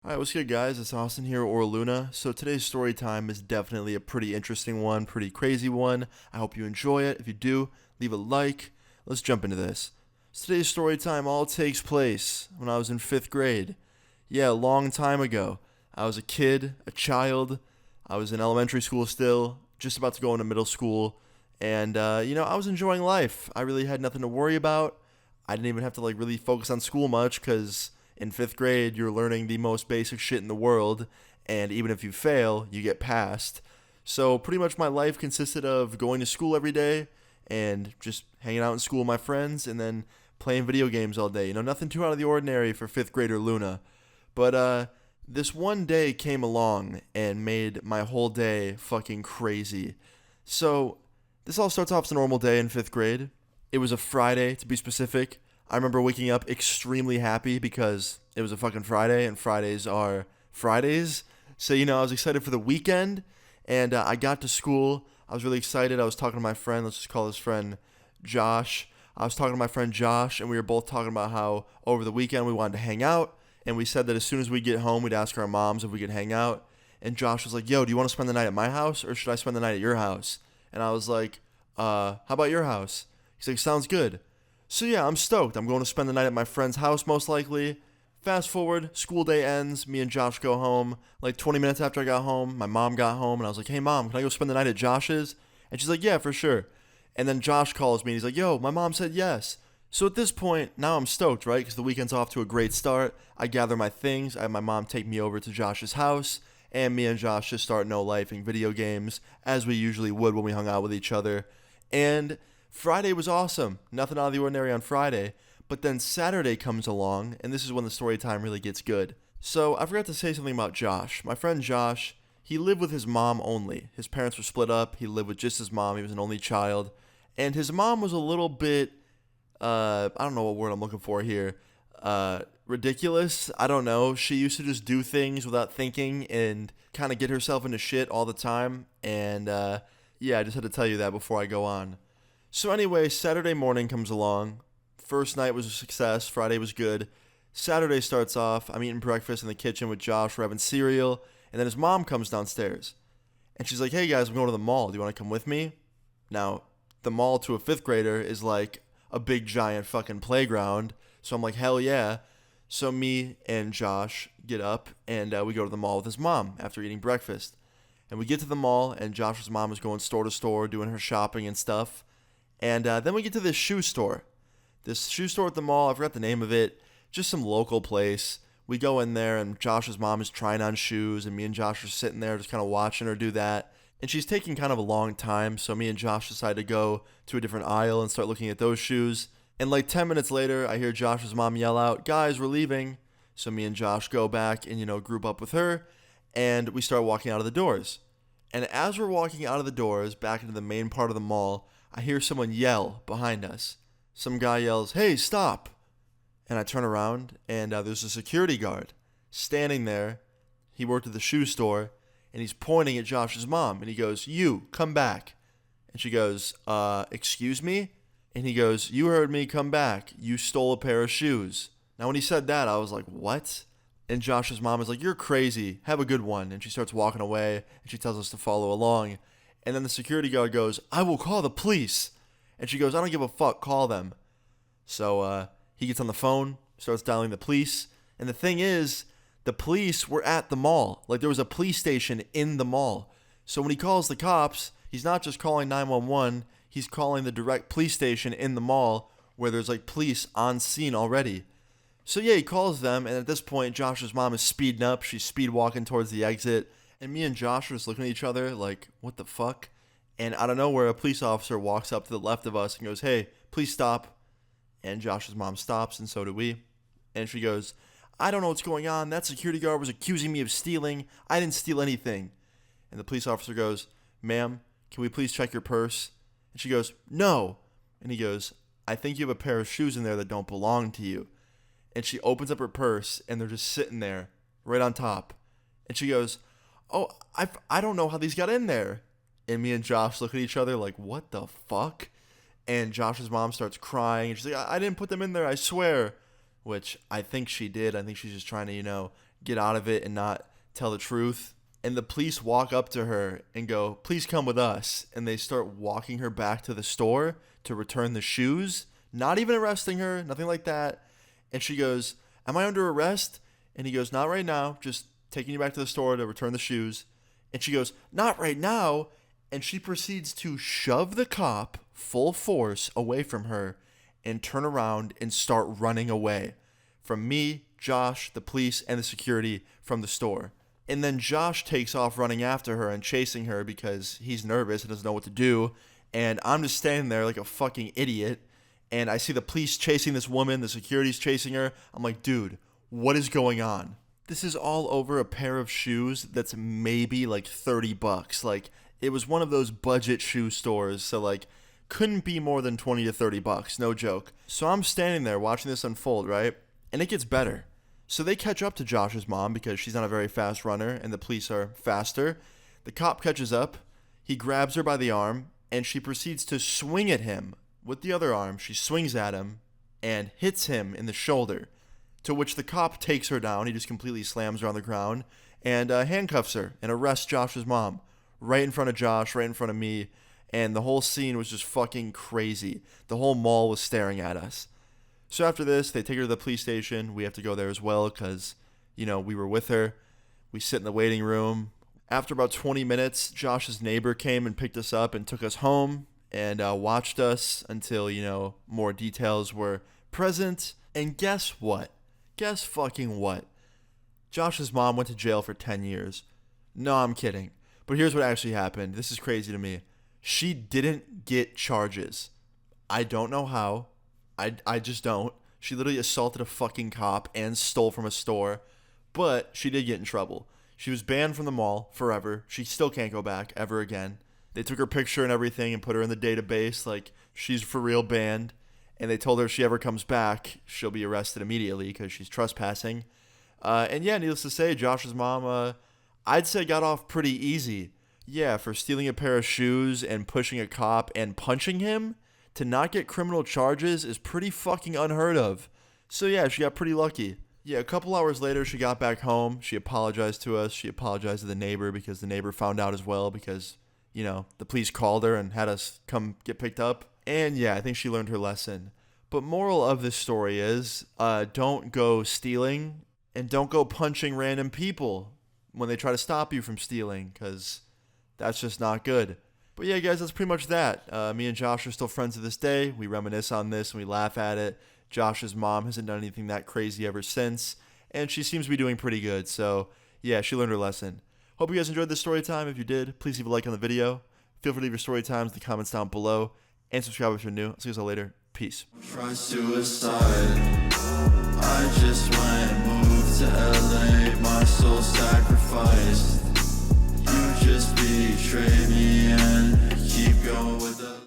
Alright, what's good, guys? It's Austin here, or Luna. So today's story time is definitely a pretty interesting one, pretty crazy one. I hope you enjoy it. If you do, leave a like. Let's jump into this. So today's story time all takes place when I was in 5th grade. Yeah, a long time ago. I was a kid, a child. I was in elementary school still, just about to go into middle school. And, I was enjoying life. I really had nothing to worry about. I didn't even have to, really focus on school much because in 5th grade, you're learning the most basic shit in the world, and even if you fail, you get passed. So, pretty much my life consisted of going to school every day and just hanging out in school with my friends and then playing video games all day. Nothing too out of the ordinary for 5th grader Luna. But, this one day came along and made my whole day fucking crazy. So, this all starts off as a normal day in 5th grade. It was a Friday, to be specific. I remember waking up extremely happy because it was a fucking Friday, and Fridays are Fridays. So, I was excited for the weekend, and I got to school. I was really excited. I was talking to my friend. Let's just call his friend Josh. I was talking to my friend Josh, and we were both talking about how over the weekend we wanted to hang out, and we said that as soon as we get home, we'd ask our moms if we could hang out. And Josh was like, yo, do you want to spend the night at my house, or should I spend the night at your house? And I was like, how about your house? He's like, sounds good. So yeah, I'm stoked. I'm going to spend the night at my friend's house most likely. Fast forward, school day ends, me and Josh go home. Like 20 minutes after I got home, my mom got home and I was like, hey mom, can I go spend the night at Josh's? And she's like, yeah, for sure. And then Josh calls me and he's like, yo, my mom said yes. So at this point, now I'm stoked, right? Because the weekend's off to a great start. I gather my things. I have my mom take me over to Josh's house. And me and Josh just start no-lifing video games, as we usually would when we hung out with each other. And Friday was awesome. Nothing out of the ordinary on Friday. But then Saturday comes along, and this is when the story time really gets good. So I forgot to say something about Josh. My friend Josh, he lived with his mom only. His parents were split up. He lived with just his mom. He was an only child. And his mom was a little bit, I don't know what word I'm looking for here. Ridiculous. I don't know. She used to just do things without thinking and kind of get herself into shit all the time. And yeah, I just had to tell you that before I go on. So anyway, Saturday morning comes along. First night was a success. Friday was good. Saturday starts off. I'm eating breakfast in the kitchen with Josh. We're having cereal. And then his mom comes downstairs. And she's like, hey guys, I'm going to the mall. Do you want to come with me? Now, the mall to a 5th grader is like a big giant fucking playground. So I'm like, hell yeah. So me and Josh get up and we go to the mall with his mom after eating breakfast. And we get to the mall and Josh's mom is going store to store doing her shopping and stuff. And then we get to this shoe store. This shoe store at the mall, I forgot the name of it. Just some local place. We go in there and Josh's mom is trying on shoes and me and Josh are sitting there just kind of watching her do that. And she's taking kind of a long time, so me and Josh decide to go to a different aisle and start looking at those shoes. And like 10 minutes later, I hear Josh's mom yell out, guys, we're leaving. So me and Josh go back and, group up with her. And we start walking out of the doors. And as we're walking out of the doors back into the main part of the mall, I hear someone yell behind us. Some guy yells, hey, stop. And I turn around, and there's a security guard standing there. He worked at the shoe store, and he's pointing at Josh's mom. And he goes, you, come back. And she goes, excuse me? And he goes, you heard me, come back. You stole a pair of shoes. Now, when he said that, I was like, what? And Josh's mom is like, you're crazy. Have a good one. And she starts walking away, and she tells us to follow along. And then the security guard goes, I will call the police. And she goes, I don't give a fuck, call them. So he gets on the phone, starts dialing the police. And the thing is, the police were at the mall. Like there was a police station in the mall. So when he calls the cops, he's not just calling 911, he's calling the direct police station in the mall where there's like police on scene already. So yeah, he calls them, and at this point, Josh's mom is speeding up. She's speed walking towards the exit. And me and Josh are just looking at each other like, what the fuck? And out of nowhere, a police officer walks up to the left of us and goes, hey, please stop. And Josh's mom stops, and so do we. And she goes, I don't know what's going on. That security guard was accusing me of stealing. I didn't steal anything. And the police officer goes, ma'am, can we please check your purse? And she goes, no. And he goes, I think you have a pair of shoes in there that don't belong to you. And she opens up her purse, and they're just sitting there right on top. And she goes, oh, I don't know how these got in there. And me and Josh look at each other like, what the fuck? And Josh's mom starts crying. And she's like, I didn't put them in there, I swear. Which I think she did. I think she's just trying to, get out of it and not tell the truth. And the police walk up to her and go, "Please come with us." And they start walking her back to the store to return the shoes, not even arresting her, nothing like that. And she goes, "Am I under arrest?" And he goes, "Not right now, just taking you back to the store to return the shoes." And she goes, "Not right now." And she proceeds to shove the cop full force away from her and turn around and start running away from me, Josh, the police, and the security from the store. And then Josh takes off running after her and chasing her because he's nervous and doesn't know what to do. And I'm just standing there like a fucking idiot. And I see the police chasing this woman, the security's chasing her. I'm like, dude, what is going on? This is all over a pair of shoes that's maybe like $30. Like, it was one of those budget shoe stores, so like couldn't be more than $20 to $30, no joke. So I'm standing there watching this unfold, right? And it gets better. So they catch up to Josh's mom because she's not a very fast runner and the police are faster. The cop catches up, he grabs her by the arm, and she proceeds to swing at him with the other arm. She swings at him and hits him in the shoulder, to which the cop takes her down. He just completely slams her on the ground and handcuffs her and arrests Josh's mom right in front of Josh, right in front of me. And the whole scene was just fucking crazy. The whole mall was staring at us. So after this, they take her to the police station. We have to go there as well because, we were with her. We sit in the waiting room. After about 20 minutes, Josh's neighbor came and picked us up and took us home and watched us until, more details were present. And guess what? Guess fucking what? Josh's mom went to jail for 10 years. No, I'm kidding. But here's what actually happened. This is crazy to me. She didn't get charges. I don't know how. I just don't. She literally assaulted a fucking cop and stole from a store. But she did get in trouble. She was banned from the mall forever. She still can't go back ever again. They took her picture and everything and put her in the database like she's for real banned. And they told her if she ever comes back, she'll be arrested immediately because she's trespassing. And yeah, needless to say, Josh's mom, I'd say got off pretty easy. Yeah, for stealing a pair of shoes and pushing a cop and punching him, to not get criminal charges is pretty fucking unheard of. So yeah, she got pretty lucky. Yeah, a couple hours later, she got back home. She apologized to us. She apologized to the neighbor because the neighbor found out as well because, the police called her and had us come get picked up. And yeah, I think she learned her lesson. But moral of this story is, don't go stealing and don't go punching random people when they try to stop you from stealing because that's just not good. But yeah, guys, that's pretty much that. Me and Josh are still friends to this day. We reminisce on this and we laugh at it. Josh's mom hasn't done anything that crazy ever since, and she seems to be doing pretty good. So yeah, she learned her lesson. Hope you guys enjoyed this story time. If you did, please leave a like on the video. Feel free to leave your story times in the comments down below, and subscribe if you're new. I'll see you guys all later. Peace. Try suicide. I just went, moved to LA, my soul sacrificed. You just betrayed me.